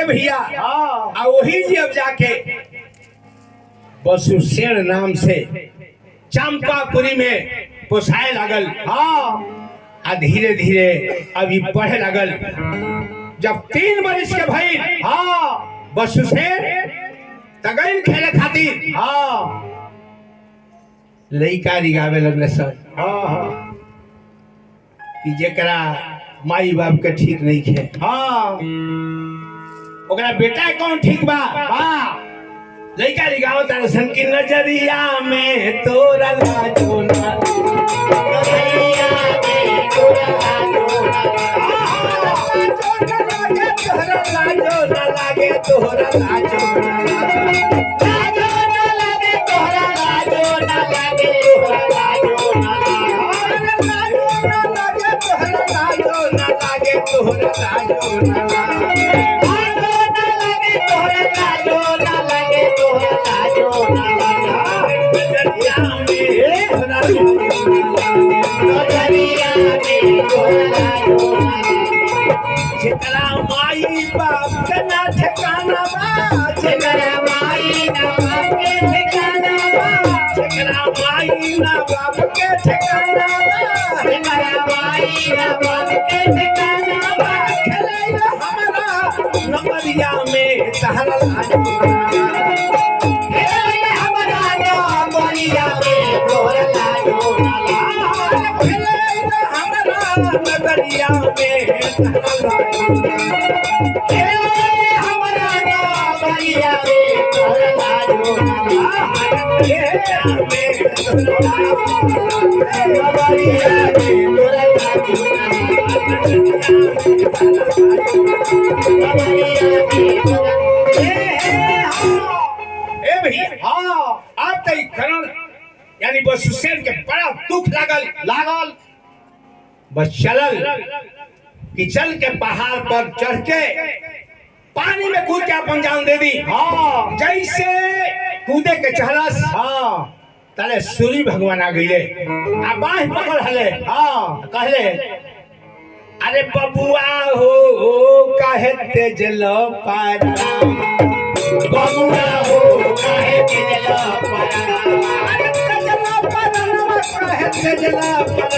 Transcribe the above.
भैया हाँ वही जी अब जाके बसुसेन नाम से चंपापुरी में पोसाए लगल। हाँ धीरे धीरे अभी पढ़े लगल। जब 3 बरिस के भई हाँ बसुसेन तगैन खेले खातिर हाँ लइका रिगावे लगले सर हाँ कि जेकरा माई बाप के ठीक नहीं खे हाँ ओकरा बेटा कौन ठीक बा लइका रिगाव तारे सन की नजरिया में तोरा लाजो ना नजरिया में तोरा लाजो ना लागे तोरा लाजो ना लागे तोरा लाजो ना लागे तोरा लाजो ना लागे तोरा लाजो ना जेकरा माई बाप के ना ठिकाना बा जेकरा माई ना बाप के ठिकाना बा जेकरा माई ना बाप के ठिकाना बा जेकरा माई ना बाप के ठिकाना बा खेले हमरा नमरिया में तहरा लाजो खेले हमरा नमरिया में तोरा लाजो खेले हमरा नमरिया में तहरा यानी बसुसेन के बड़ा दुख लागल बस चलल कि चल के पहाड़ पर चढ़ के पानी में कूद के अपन जान दे दी। हाँ जैसे कूदे के चहलस तले सूर्य भगवान आ गईले आ बाह पकड़ हले कहले अरे बबुआ हो काहे तेज लो पारा बबुआ हो काहे तेज लो पारा अरे तेज लो पारा काहे तेज लो पारा